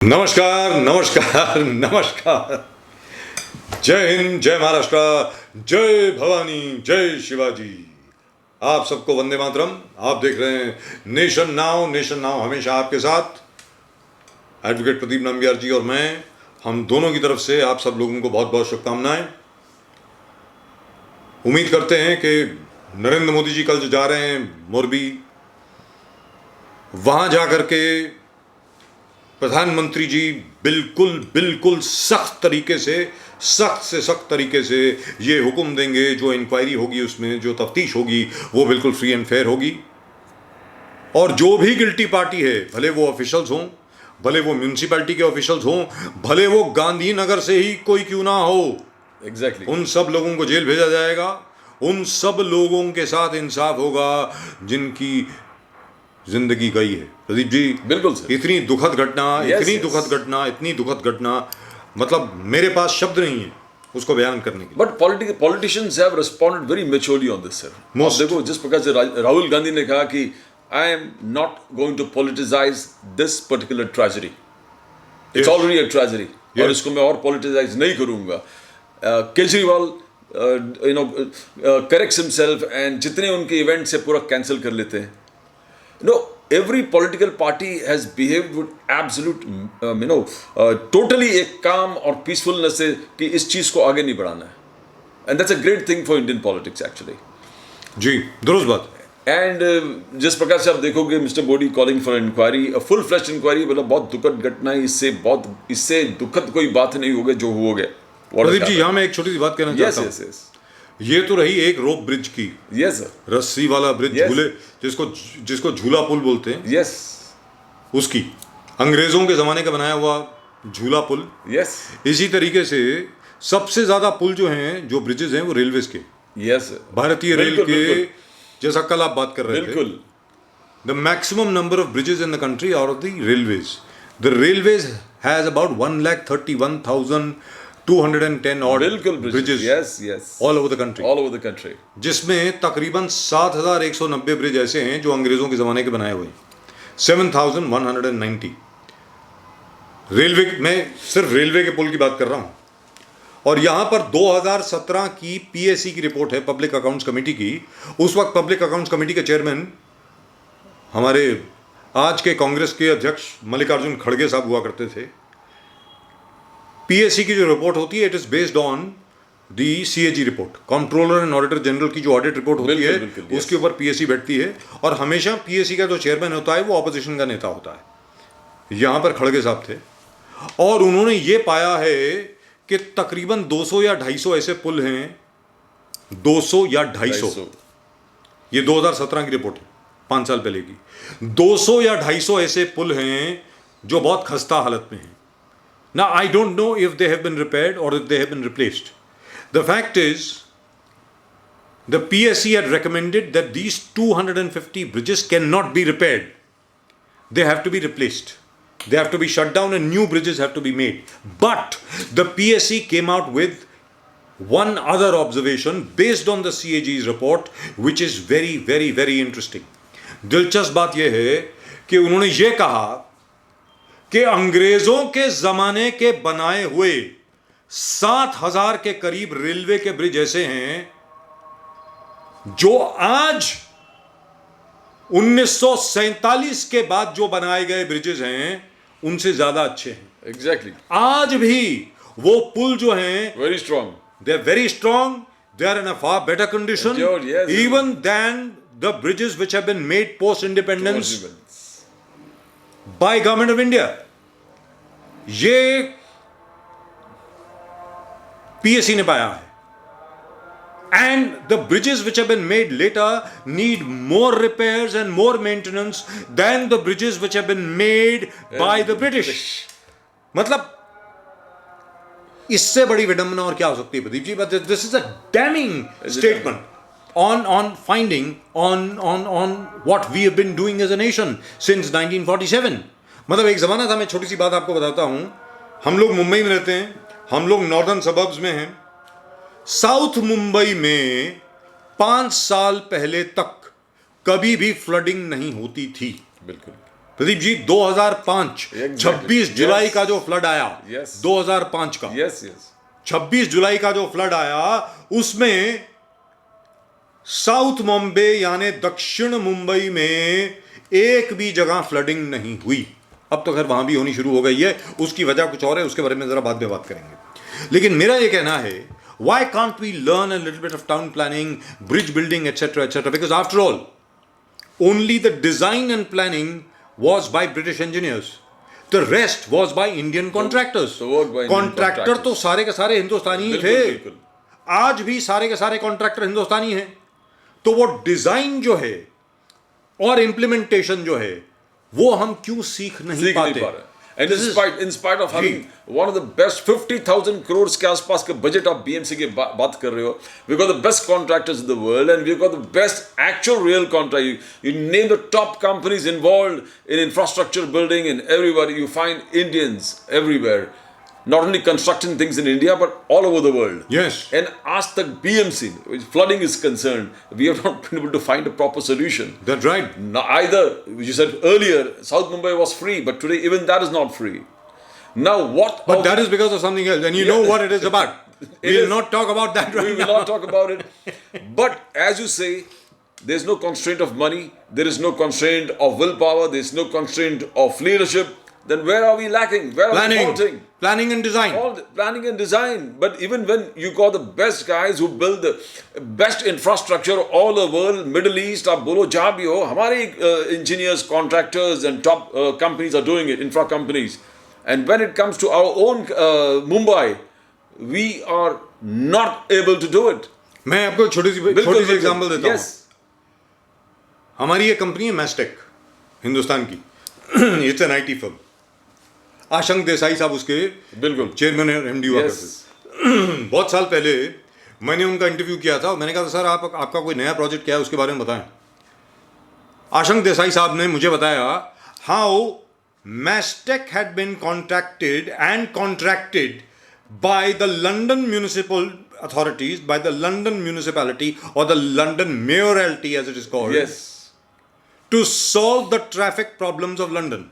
नमस्कार नमस्कार नमस्कार। जय हिंद, जय महाराष्ट्र, जय भवानी, जय शिवाजी। आप सबको वंदे मातरम। आप देख रहे हैं नेशन नाउ। नेशन नाउ हमेशा आपके साथ एडवोकेट प्रदीप नंबियार जी और मैं, हम दोनों की तरफ से आप सब लोगों को बहुत बहुत शुभकामनाएं। उम्मीद करते हैं कि नरेंद्र मोदी जी कल जो जा रहे हैं मोरबी, वहां जाकर के प्रधानमंत्री जी बिल्कुल सख्त से सख्त तरीके से ये हुक्म देंगे, जो इंक्वायरी होगी उसमें जो तफ्तीश होगी वो बिल्कुल फ्री एंड फेयर होगी। और जो भी गिल्टी पार्टी है, भले वो ऑफिशियल्स हों, भले वो म्यूनिसिपैलिटी के ऑफिशियल्स हों, भले वो गांधीनगर से ही कोई क्यों ना हो, एग्जैक्टली उन सब लोगों को जेल भेजा जाएगा। उन सब लोगों के साथ इंसाफ होगा जिनकी जिंदगी गई है। प्रदीप जी, बिल्कुल सर। इतनी दुखद घटना, Yes, इतनी yes. दुखद घटना, मतलब मेरे पास शब्द नहीं है उसको बयान करने के लिए। But politicians have responded very maturely on this sir. Most. देखो, जिस प्रकार से राहुल गांधी ने कहा कि I am not going to politicise this particular tragedy, it's already a tragedy, और इसको मैं और पॉलिटिसाइज नहीं करूंगा। केजरीवाल करेक्ट्स हिमसेल्फ एंड जितने उनके इवेंट से पूरा कैंसिल कर लेते हैं। Every political party has behaved with absolute, totally एक काम और peacefulness से कि इस चीज़ को आगे नहीं बढ़ाना है. And that's a great thing for Indian politics actually. जी, दुरुस्त बात। And जिस प्रकार से आप देखोगे mister Modi calling for inquiry, a full-fledged inquiry, मतलब बहुत दुखद घटना है। इससे दुखद कोई बात नहीं होगी जो हो गया। प्रदीप जी, यहाँ मैं एक छोटी सी बात कहना चाहता हूँ। Yes. ये तो रही एक रोप ब्रिज की, Yes sir. रस्सी वाला ब्रिज, Yes. झूले, जिसको झूला पुल बोलते हैं। Yes. उसकी अंग्रेजों के जमाने का बनाया हुआ झूला पुल। Yes. इसी तरीके से सबसे ज्यादा पुल जो हैं, जो ब्रिजेस हैं, वो रेलवेज के, Yes sir. भारतीय रेल के, बिल्कुल। जैसा कल आप बात कर रहे थे। बिल्कुल। The maximum number of bridges in the country are of the railways. The railways has about 1,31,210 odd बिल्कुल bridges yes. all over the country. All over the country. जिसमें तकरीबन 7,190 ब्रिज ऐसे हैं जो अंग्रेजों के ज़माने के बनाए हुए हैं। 7,190 रेलवे, मैं सिर्फ रेलवे के पुल की बात कर रहा हूँ। और यहाँ पर 2017 की पीएससी की रिपोर्ट है, पब्लिक अकाउंट्स कमेटी की। उस वक्त पब्लिक अकाउंट्स कमेटी के चेयरमैन हमारे आज के कांग्रेस के अध्यक्ष मल्लिकार्जुन खड़गे साहब हुआ करते थे। पीएससी की जो रिपोर्ट होती है, it is based on the CAG report, controller and auditor general की जो ऑडिट रिपोर्ट होती है, उसके ऊपर पीएससी बैठती है। और हमेशा पीएससी का जो चेयरमैन होता है वो ऑपोजिशन का नेता होता है। यहाँ पर खड़गे साहब थे और उन्होंने ये पाया है कि तकरीबन 200 या 250 ऐसे पुल हैं, 200 या 250, ये 2017 की रिपोर्ट है, 5 साल पहले की। 200 या 250 ऐसे पुल हैं जो बहुत खस्ता हालत में हैं। Now I don't know if they have been repaired or if they have been replaced. The fact is, the PSC had recommended that these 250 bridges cannot be repaired. They have to be replaced. They have to be shut down and new bridges have to be made. But the PSC came out with one other observation based on the CAG's report, which is very interesting. दिलचस्प बात यह है कि उन्होंने ये कहा कि अंग्रेजों के जमाने के बनाए हुए 7,000 के करीब रेलवे के ब्रिज ऐसे हैं जो आज 1947 के बाद जो बनाए गए ब्रिजेस हैं उनसे ज्यादा अच्छे हैं। Exactly. आज भी वो पुल जो हैं, Very strong. they are very strong, they are in a far better condition, Sure, yes. even than the bridges which have been made post independence by government of India. ये पीएससी ने पाया है। And the bridges which have been made later need more repairs and more maintenance than the bridges which have been made by the British. मतलब इससे बड़ी विडंबना और क्या हो सकती है Pradeep ji? But this is a damning statement on finding on what we have been doing as a nation since 1947. मतलब एक ज़माना था, मैं छोटी सी बात आपको बताता हूँ। हम लोग मुंबई में रहते हैं, हम लोग नॉर्दर्न सबर्ब्स में हैं। साउथ मुंबई में 5 साल पहले तक कभी भी फ्लडिंग नहीं होती थी। बिल्कुल। प्रदीप जी 2005 26 जुलाई का जो फ्लड आया, 2005 का 26 जुलाई का जो फ्लड आया, उसमें साउथ मुंबई यानी दक्षिण मुंबई में एक भी जगह फ्लडिंग नहीं हुई। अब तो खैर वहां भी होनी शुरू हो गई है, उसकी वजह कुछ और है, उसके बारे में जरा बाद में बात करेंगे। लेकिन मेरा ये कहना है, why can't we learn a little bit of town planning, bridge building, etc., etc.? Because after all, only the design and planning was by British engineers. The rest was by Indian contractors. Contractor तो सारे के सारे हिंदुस्तानी ही थे। आज भी सारे के सारे कॉन्ट्रैक्टर हिंदुस्तानी हैं। तो वो डिजाइन जो है और इम्प्लीमेंटेशन जो है, वो हम क्यों सीख नहीं पाते? And in spite of having one of the best 50,000 crores के आसपास के बजट आप BMC के बात कर रहे हो, we got the best contractors in the world and we got the best actual real contract. You name the top companies involved in infrastructure building and everywhere you find Indians everywhere. Not only constructing things in India, but all over the world. Yes. And ask the BMC, which flooding is concerned, we have not been able to find a proper solution. That's right. Now, either, you said earlier, South Mumbai was free, but today even that is not free. Now what? But that is because of something else, and you know what it is about. We will not talk about that right now. We will not talk about it. But as you say, there is no constraint of money, there is no constraint of willpower, there is no constraint of leadership. Then where are we lacking? Where are we faulting? Planning and design. Planning and design. But even when you got the best guys who build the best infrastructure all over the world, Middle East, आप बोलो जहाँ भी हो, हमारे engineers, contractors and top companies are doing it, infra companies. And when it comes to our own Mumbai, we are not able to do it. मैं आपको छोटी सी example देता हूँ। Yes. हमारी ये कंपनी है मैस्टेक, हिंदुस्तान की। It's an IT firm. Ashank Desai साहब उसके बिल्कुल चेयरमैन और MD हुआ करते। बहुत साल पहले मैंने उनका इंटरव्यू किया था और मैंने कहा था सर आपका कोई नया प्रोजेक्ट क्या है उसके बारे में बताएं। आशंक देसाई साहब ने मुझे बताया how Mastek had been contracted by the London municipal authorities, by the London municipality or the London mayoralty as it is called, to solve the traffic problems of London.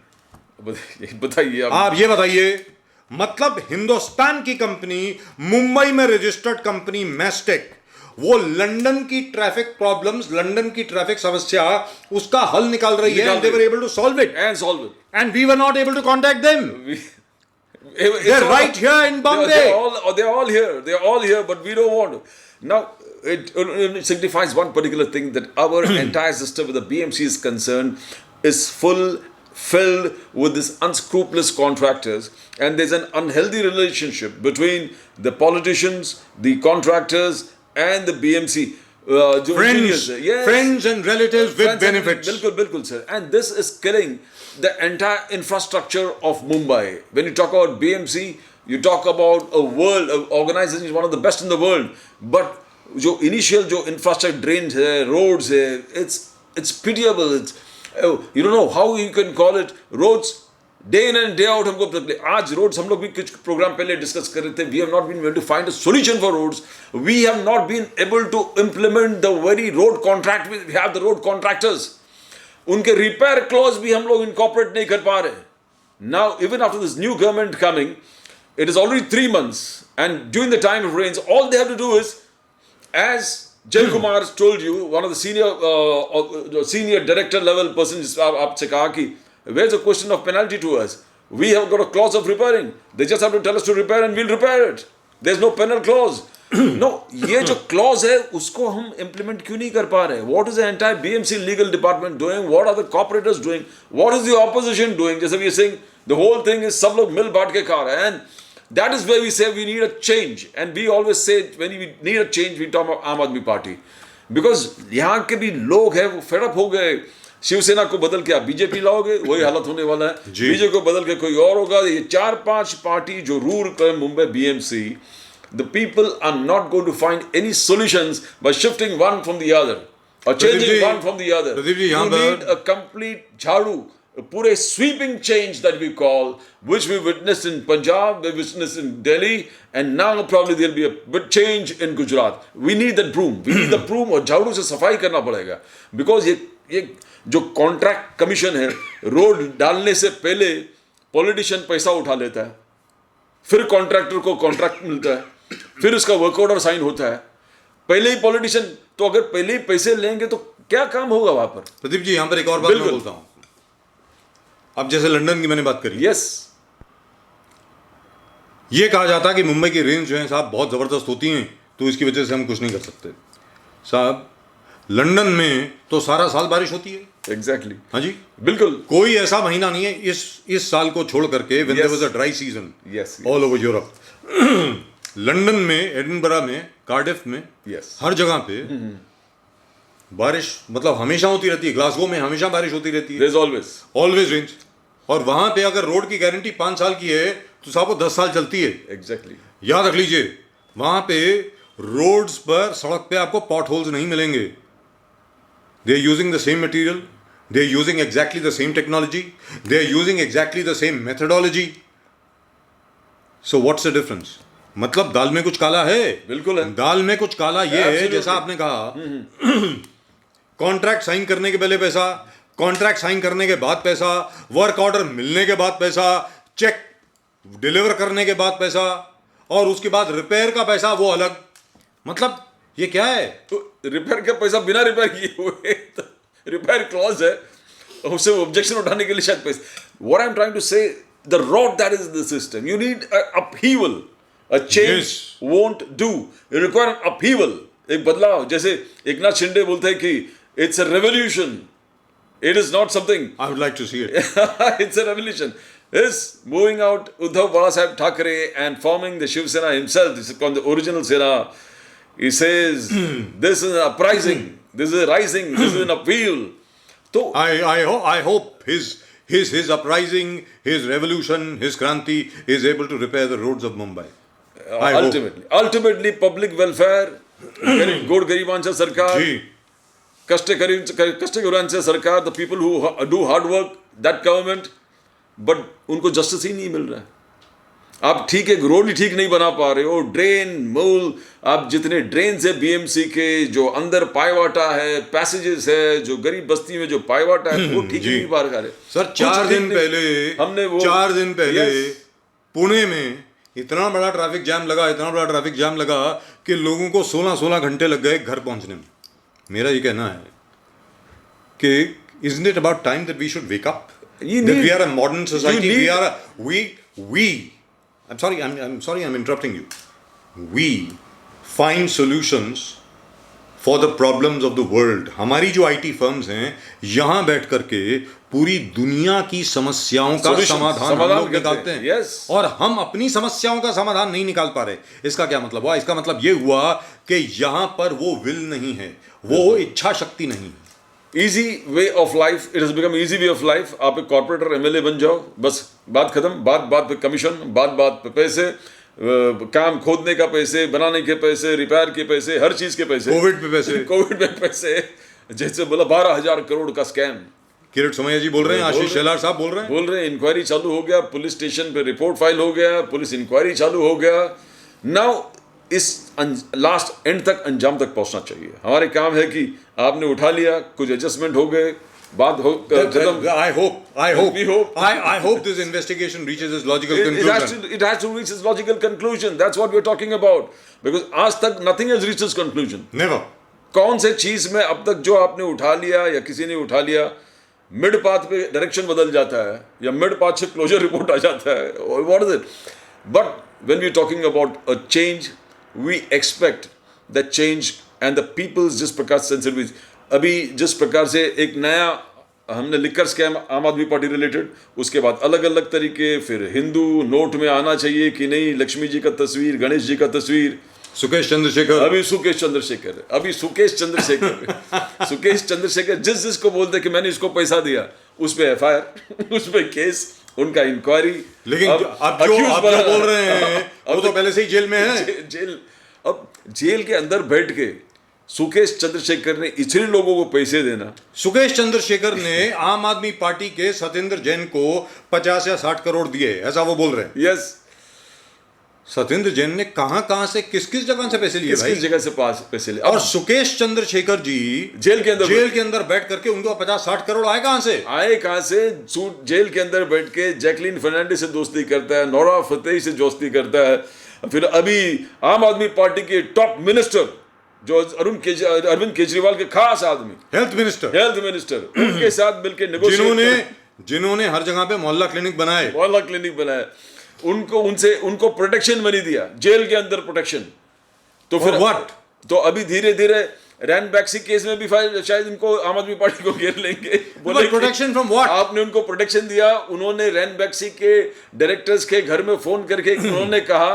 बताइए आप ये बताइए, मतलब हिंदुस्तान की कंपनी, मुंबई में रजिस्टर्ड कंपनी मैस्टेक, वो London की traffic problems, London की ट्रैफिक समस्या, उसका हल निकाल रही है, and they were able to solve it, and we were not able to contact them. They're right here in Bombay. They're all here, but we don't want to. Now it signifies one particular thing, that our entire system with the BMC is concerned is filled with these unscrupulous contractors, and there's an unhealthy relationship between the politicians, the contractors and the BMC. Friends and relatives with benefits. Bilkul sir. And this is killing the entire infrastructure of Mumbai. When you talk about BMC, you talk about a world organization is one of the best in the world, but जो initial जो infrastructure drains है, roads है, it's pitiable. You don't know how you can call it roads. Day in and day out हमको आज roads हम लोग भी कुछ प्रोग्राम पहले डिस्कस कर रहे थे. We have not been able to find a solution for roads. We have not been able to implement the very road contract. We have the road contractors. उनके रिपेयर क्लॉज भी हम लोग incorporate नहीं कर पा रहे। Now even after this new government coming, it is already 3 months, and during the time of rains, all they have to do is, as Jay Kumar told you, one of the senior director level persons आपसे कहा कि where's the question of penalty to us? We have got a clause of repairing. They just have to tell us to repair and we'll repair it. There's no penal clause. No, ये जो clause है उसको हम implement क्यों नहीं कर पा रहे? What is the entire BMC legal department doing? What are the corporators doing? What is the opposition doing? जैसे we are saying, the whole thing is सब लोग मिल बांट के खा रहे हैं, and that is where we say we need a change. And we always say when we need a change, we talk about आम आदमी पार्टी, because यहाँ के भी लोग हैं वो fed up हो गए। शिवसेना को बदल के आप बीजेपी लाओगे, वही हालत होने वाला है। बीजेपी को बदल के कोई और होगा। ये 4-5 पार्टी जो रूल कर Mumbai BMC, the people are not going to find any solutions by shifting one from the other or changing one from the other. You need a complete jhadu, a pure sweeping change that we call, which we witnessed in Punjab, we witnessed in Delhi, and now probably there'll be a bit change in Gujarat. We need that broom. We need the broom, और झाड़ू से सफाई करना पड़ेगा, because ये ये जो contract commission है, रोड डालने से पहले पॉलिटिशियन पैसा उठा लेता है, फिर कॉन्ट्रैक्टर को कॉन्ट्रैक्ट मिलता है, फिर उसका वर्क ऑर्डर साइन होता है, पहले ही पॉलिटिशियन। तो अगर पहले ही पैसे लेंगे तो क्या काम होगा वहां पर? प्रदीप जी, यहां पर एक और बात मैं बोलता हूं। अब जैसे लंदन की मैंने बात करी, यस, ये कहा जाता है कि मुंबई की रेंज जो है साहब बहुत ज़बरदस्त होती हैं, तो इसकी वजह से हम कुछ नहीं कर सकते। साहब, लंदन में तो सारा साल बारिश होती है। एग्जैक्टली, हाँ जी, बिल्कुल। कोई ऐसा महीना नहीं है इस साल को छोड़ करके when there was a dry season all over Europe. London में, एडिनबरा में, कार्डिफ में, हर जगह पे बारिश मतलब हमेशा होती रहती है। ग्लासगो में हमेशा बारिश होती रहती है, ऑलवेज रेंज। और वहां पे अगर रोड की गारंटी 5 साल की है तो साहब वो 10 साल चलती है। एग्जैक्टली, याद रख लीजिए, वहां पे रोड्स पर, सड़क पे आपको पॉट होल्स नहीं मिलेंगे। They are using the same material, they are using exactly the same technology, they are using exactly the same methodology. So what's the difference? मतलब दाल में कुछ काला है, बिल्कुल है। दाल में कुछ काला ये है, जैसा आपने कहा कॉन्ट्रैक्ट साइन करने के पहले पैसा, कॉन्ट्रैक्ट साइन करने के बाद पैसा, वर्क ऑर्डर मिलने के बाद पैसा, चेक डिलीवर करने के बाद पैसा, और उसके बाद रिपेयर का पैसा वो अलग। मतलब ये क्या है? तो रिपेयर का पैसा बिना रिपेयर किए हुए तो रिपेयर क्लॉज है, उससे ऑब्जेक्शन उठाने के लिए शायद पैसा। What I am trying to say, the rot that is the system, you need upheaval, a change won't do, you require upheaval, एक बदलाव। जैसे एक नाथ शिंदे बोलते हैं कि it's a revolution, it is not something I would like to see it. it's a revolution. Is moving out Uddhav Balasaheb Thackeray and forming the Shiv Sena himself. This is called the original Sena. He says this is an uprising, this is a rising, this is an appeal. So I hope his uprising, his revolution, his kranti is able to repair the roads of Mumbai. Ultimately public welfare, गोड गरिबांचा सरकार, कष्टकऱ्यांचे सरकार, the people who do hard work, that government, but उनको justice ही नहीं मिल रहा है। आप ठीक है, रोड ही ठीक नहीं बना पा रहे हो, ड्रेन मूल, आप जितने ड्रेन है बीएमसी के, जो अंदर पायवाटा है, पैसेजेस है, जो गरीब बस्ती में जो पायवाटा है, वो ठीक नहीं पा रहे। सर, 4 दिन पहले पुणे में इतना बड़ा ट्रैफिक जाम लगा कि लोगों को 16 घंटे लग गए घर पहुंचने में। मेरा ये कहना है कि isn't it about time that we should wake up? That we are a modern society. I'm sorry, I'm interrupting you. We find solutions for the problems of the world. हमारी जो IT firms हैं, यहाँ बैठ करके पूरी दुनिया की समस्याओं का समाधान हम लोग निकालते हैं। yes. और हम अपनी समस्याओं का समाधान नहीं निकाल पा रहे। इसका क्या मतलब हुआ? इसका मतलब ये हुआ कि यहाँ पर वो विल नहीं है, वो इच्छा शक्ति नहीं है। Easy way of life, it has become easy way of life. आप एक कॉर्पोरेटर, एमएलए बन जाओ, बस बात खत्म। बात पे कमीशन, बात पे पैसे, काम खोदने का पैसे, बनाने के पैसे, रिपेयर के पैसे, हर चीज के पैसे, कोविड में पैसे, जैसे बोला 12,000 करोड़ का स्कैम। किरण सोमैया जी बोल रहे हैं, आशीष शेलार साहब बोल रहे हैं, इंक्वायरी चालू हो गया, पुलिस स्टेशन पे रिपोर्ट फाइल हो गया, पुलिस इंक्वायरी चालू हो गया। नाउ इस लास्ट एंड तक, अंजाम तक पहुंचना चाहिए। हमारे काम है कि आपने उठा लिया, कुछ एडजस्टमेंट हो गए, बात हो खत्म। I hope this investigation reaches its logical conclusion. It has to reach its logical conclusion. That's what we're talking about. Because आज तक nothing has reached its conclusion. Never. कौन से चीज में अब तक जो आपने उठा लिया या किसी ने उठा लिया, मिड पाथ पे डायरेक्शन बदल जाता है या मिड पाथ से क्लोजर रिपोर्ट आ जाता है, what is it? But when we talking about a change, we expect the change and the peoples, जिस प्रकार सेंसिटिव, अभी जिस प्रकार से एक नया हमने लिकर स्कैम आम आदमी पार्टी रिलेटेड, उसके बाद अलग अलग तरीके, फिर हिंदू नोट में आना चाहिए कि नहीं, लक्ष्मी जी का तस्वीर, गणेश जी का तस्वीर, सुकेश चंद्रशेखर, अभी सुकेश चंद्रशेखर जिसको बोलते कि मैंने इसको पैसा दिया, उस पे एफआईआर, उस पे केस, उनका इंक्वायरी। लेकिन अब जो बोल रहे हैं वो तो पहले से ही जेल में है। अब जेल के अंदर बैठ के सुकेश चंद्रशेखर ने इतने लोगों को पैसे देना। सुकेश चंद्रशेखर ने आम आदमी पार्टी के सत्येंद्र जैन को 50 या 60 करोड़ दिए, ऐसा वो बोल रहे हैं। यस, सत्येंद्र जैन ने कहां से किस जगह से पैसे लिए भाई? किस जगह से पैसे लिए? और सुकेश चंद्रशेखर जी जेल के अंदर बैठ करके उनको 50-60 करोड़ आए कहां से? जेल के अंदर बैठ के जैकलीन फर्नांडिस से दोस्ती करता है, नोरा फतेही से दोस्ती करता है, फिर अभी आम आदमी पार्टी के टॉप मिनिस्टर जो अरविंद केजरीवाल के खास आदमी, हेल्थ मिनिस्टर उनके साथ मिलकर नेगोशिएट, जिन्होंने हर जगह पे मोहल्ला क्लिनिक बनाए, उनको प्रोटेक्शन मनी दिया, जेल के अंदर प्रोटेक्शन। तो फिर व्हाट? तो अभी धीरे धीरे रैन बैक्सी केस में भी शायद इनको आम आदमी पार्टी को घेर लेंगे। बोले प्रोटेक्शन फ्रॉम व्हाट? आपने उनको प्रोटेक्शन दिया। उन्होंने रैन बैक्सी के डायरेक्टर्स के घर में फोन करके उन्होंने कहा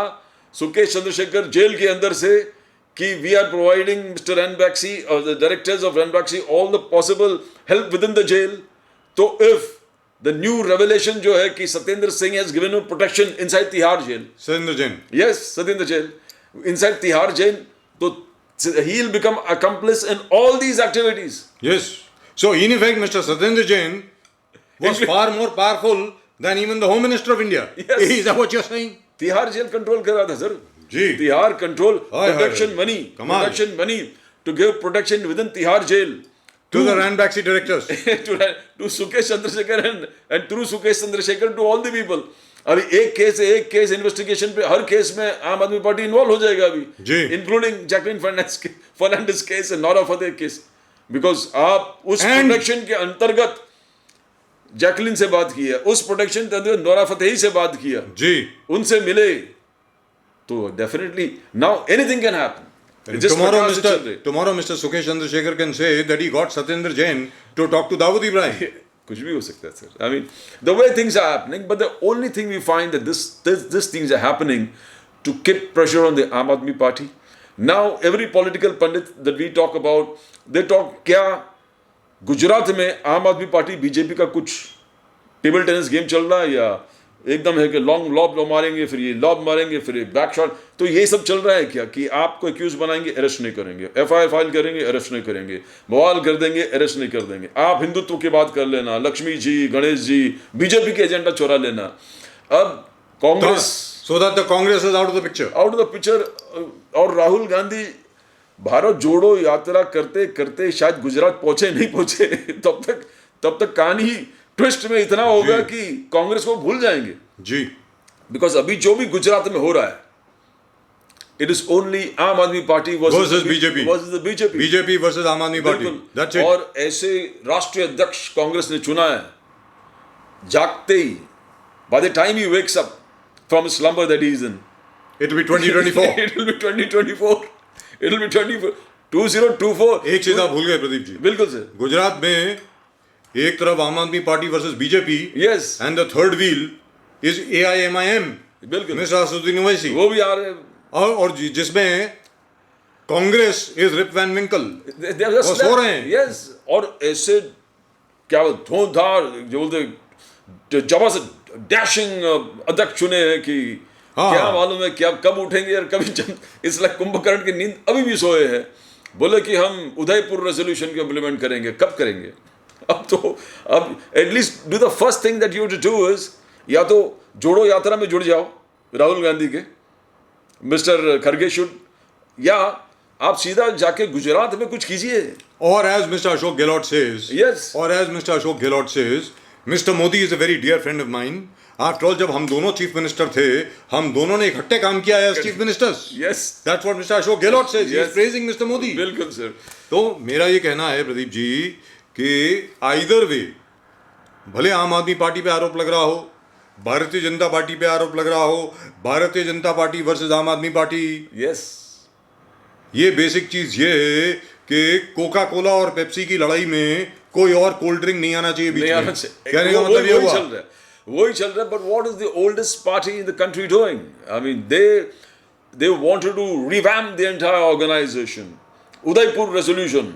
सुकेश चंद्रशेखर जेल के अंदर से कि we are providing mister Ranbaxy और the directors of Ranbaxy all the possible help with in the jail. तो इफ the new revelation जो है कि Satyendra Singh has given him protection inside Tihar jail, Satyendra jail inside Tihar jail, तो he'll become accomplice in all these activities. Yes. So in effect, Mr. Satyendra Jain was far more powerful than even the Home Minister of India. Yes. Is that what you're saying? Tihar jail control कर रहा था sir ji. Tihar control, protection money to give protection within Tihar jail to the Rand Baxi directors, to Sukesh Chandrasekhar and through Sukesh Chandrasekhar to all the people. अभी एक case investigation पे, हर case में आम आदमी party involve हो जाएगा अभी, including Jacqueline Fernandez case and Nora Fatehi case, because आप उस प्रोटेक्शन के अंतर्गत जैकलिन से बात की है, उस प्रोटेक्शन के अंतर्गत नोरा फतेही से बात किया जी, उनसे मिले, तो definitely now anything can happen. Tomorrow, Mr. Sukesh Chandrasekhar can say that he got Satyendra Jain to talk to Dawood Ibrahim. कुछ भी हो सकता है sir. I mean, the way things are happening, but the only thing we find that this things are happening to keep pressure on the Aam Aadmi Party. Now, every political pundit that we talk about, they talk क्या गुजरात में आम आदमी party BJP का कुछ table tennis game चल रहा है, या एकदम है कि लॉन्ग लॉब मारेंगे, फिर ये लॉब मारेंगे, फिर ये बैक शॉट, तो ये सब चल रहा है क्या कि आपको एक्यूज बनाएंगे, अरेस्ट नहीं करेंगे, एफआईआर फाइल करेंगे, अरेस्ट नहीं करेंगे, बवाल कर देंगे, अरेस्ट नहीं कर देंगे, आप हिंदुत्व की बात कर लेना, लक्ष्मी जी, गणेश जी, बीजेपी के एजेंडा चुरा लेना. अब Congress, so that the Congress is out of the picture. और राहुल गांधी भारत जोड़ो यात्रा करते करते शायद गुजरात पहुंचे नहीं पहुंचे, तब तक कहानी ट्विस्ट में इतना होगा कि कांग्रेस को भूल जाएंगे जी. बिकॉज अभी जो भी गुजरात में हो रहा है, इट इज ओनली आम आदमी पार्टी वर्सेस बीजेपी वर्सेस आम आदमी पार्टी. That's it. और ऐसे राष्ट्रीय अध्यक्ष कांग्रेस ने चुना है, जागते ही, by the time he wakes up from slumber that he is in, it will be 2024. It will be 2024. एक चीज आप भूल गए प्रदीप जी. बिल्कुल सर. गुजरात में एक तरफ आम आदमी party versus BJP, yes, and the third wheel is AIMIM, बिल्कुल, मिस्टर असदुद्दीन ओवैसी, वो भी आ रहे हैं, और जिसमें कांग्रेस इज रिप वैन विंकल, वो सो रहे हैं. यस. और ऐसे क्या धुआंधार जो बोलते जबरदस्त डैशिंग अध्यक्ष चुने हैं कि क्या मालूम है क्या कब उठेंगे, और कभी इसलिए कुंभकर्ण की नींद अभी भी सोए हैं. बोले कि हम उदयपुर रेजोल्यूशन को इम्प्लीमेंट करेंगे, कब करेंगे? अब at least do the first thing that you to do is, या तो जोड़ो यात्रा में जुड़ जाओ राहुल गांधी के, मिस्टर खड़गे शुड, या आप सीधा जाके गुजरात में कुछ कीजिए. और as mister Ashok Gehlot says, yes, और as mister Ashok Gehlot says, mister Modi is a very dear friend of mine. After all, जब हम दोनों चीफ मिनिस्टर थे, हम दोनों ने इकट्ठे काम किया है as chief ministers. Yes, that's what mister Ashok Gehlot says. He is praising mister Modi. बिल्कुल सर. तो मेरा ये कहना है प्रदीप जी कि आइदर वे, भले आम आदमी पार्टी पे आरोप लग रहा हो, भारतीय जनता पार्टी पे आरोप लग रहा हो, भारतीय जनता पार्टी वर्सेस आम आदमी पार्टी, यस, ये बेसिक चीज ये है कि कोका कोला और पेप्सी की लड़ाई में कोई और कोल्ड ड्रिंक नहीं आना चाहिए बीच में. कहने का मतलब ये हुआ, वही चल रहा है. But what is the oldest party in the country doing? I mean they wanted to revamp the entire organization. Udaipur resolution,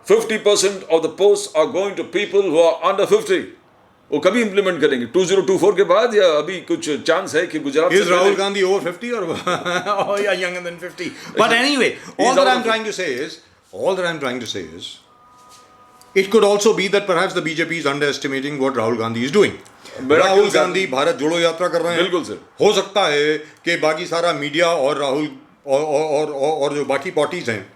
50% of the posts are going to people who are under 50. वो कभी implement करेंगे 2024 के बाद, या अभी कुछ chance है कि Gujarat Is Rahul Gandhi over 50 or oh yeah, younger than 50? But anyway, all that I'm trying to say is it could also be that perhaps the BJP is underestimating what Rahul Gandhi is doing. Rahul Gandhi Bharat जोड़ो यात्रा कर रहे हैं। बिल्कुल sir. हो सकता है कि बाकी सारा मीडिया और राहुल और जो बाकी पार्टीज हैं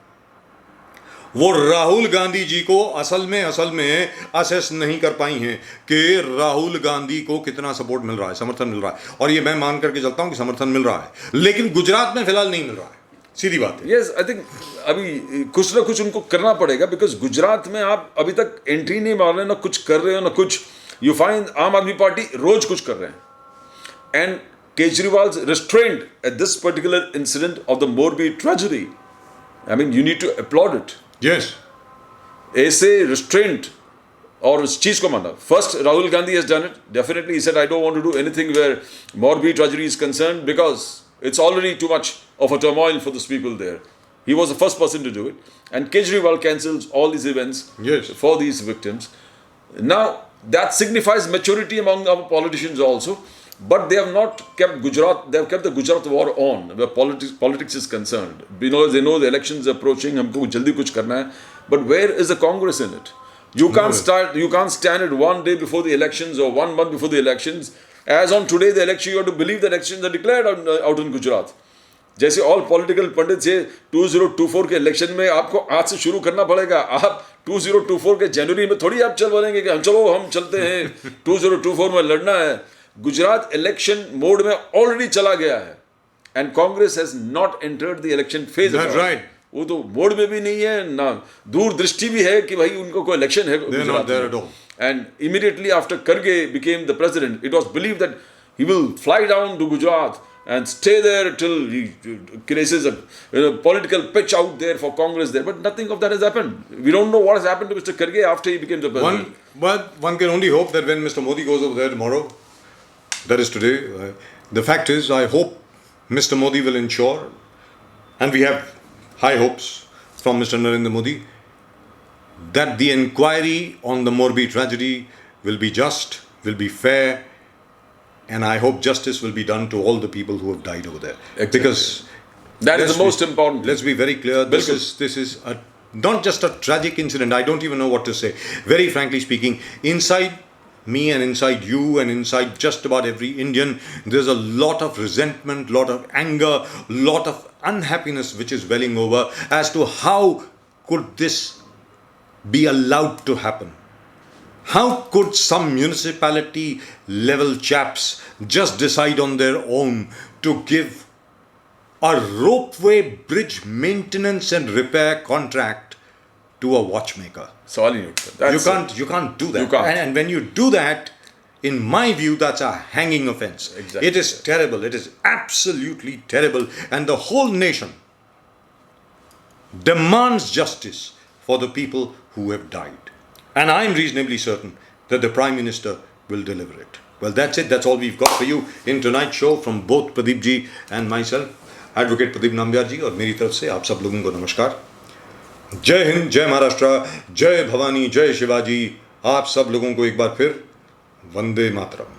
वो राहुल गांधी जी को असल में असेस नहीं कर पाई हैं कि राहुल गांधी को कितना सपोर्ट मिल रहा है, समर्थन मिल रहा है। और ये मैं मान करके चलता हूं कि समर्थन मिल रहा है, लेकिन गुजरात में फिलहाल नहीं मिल रहा है, सीधी बात है। यस, आई थिंक अभी कुछ ना कुछ उनको करना पड़ेगा, बिकॉज गुजरात में आप अभी तक एंट्री नहीं मार रहे, ना कुछ कर रहे हो ना कुछ। यू फाइंड आम आदमी पार्टी रोज कुछ कर रहे हैं, and Kejriwal restraint at this particular incident of the Morbi tragedy, I mean, you need to applaud it. Yes. ऐसे restraint और उस चीज को माना. First, Rahul Gandhi has done it. Definitely, he said, I don't want to do anything where Morbi tragedy is concerned because it's already too much of a turmoil for those people there. He was the first person to do it. And Kejriwal cancels all these events for these victims. Now, that signifies maturity among our politicians also. But they have not kept Gujarat, they have kept the Gujarat war on, where politics is concerned. Because they know the elections are approaching, humko jaldi kuch karna hai. But where is the Congress in it? You can't stand it one day before the elections or 1 month before the elections. As on today, the election, you have to believe that elections are declared out in Gujarat. जैसे all political पंडित से 2024 के election में आपको आज से शुरू करना पड़ेगा। आप 2024 के जनवरी में थोड़ी आप चल बोलेंगे कि हम चलते हैं 2024 में लड़ना है। गुजरात इलेक्शन मोड में ऑलरेडी चला गया है, and Congress has not entered the election phase. That's right. वो तो मोड में भी नहीं है, ना दूरदृष्टि भी है कि भाई उनको कोई इलेक्शन है गुजरात। एंड इमीडिएटली आफ्टर करगे became the president, it was believed that he will fly down to Gujarat and stay there till he creates a political pitch out there for Congress there. But nothing of that has happened. We don't know what has happened to Mr. Karge after he became the president. One can only hope that when Mr. Modi goes over there tomorrow, that is today, the fact is, I hope Mr. Modi will ensure, and we have high hopes from Mr. Narendra Modi, that the inquiry on the Morbi tragedy will be just, will be fair, and I hope justice will be done to all the people who have died over there. Exactly. Because that is the most important. Let's be very clear. This is not just a tragic incident. I don't even know what to say. Very frankly speaking, inside me and inside you and inside just about every Indian, there's a lot of resentment, lot of anger, lot of unhappiness which is welling over as to how could this be allowed to happen. How could some municipality level chaps just decide on their own to give a ropeway bridge maintenance and repair contract to a watchmaker? You can't do that. You can't. And when you do that, in my view, that's a hanging offense. Exactly. It is terrible. It is absolutely terrible. And the whole nation demands justice for the people who have died. And I'm reasonably certain that the Prime Minister will deliver it. Well, that's it. That's all we've got for you in tonight's show from both Pradeep ji and myself, Advocate Pradeep Nambiar ji, और मेरी तरफ से आप सब लोगों को नमस्कार। जय हिंद, जय महाराष्ट्र, जय भवानी, जय शिवाजी। आप सब लोगों को एक बार फिर वंदे मातरम।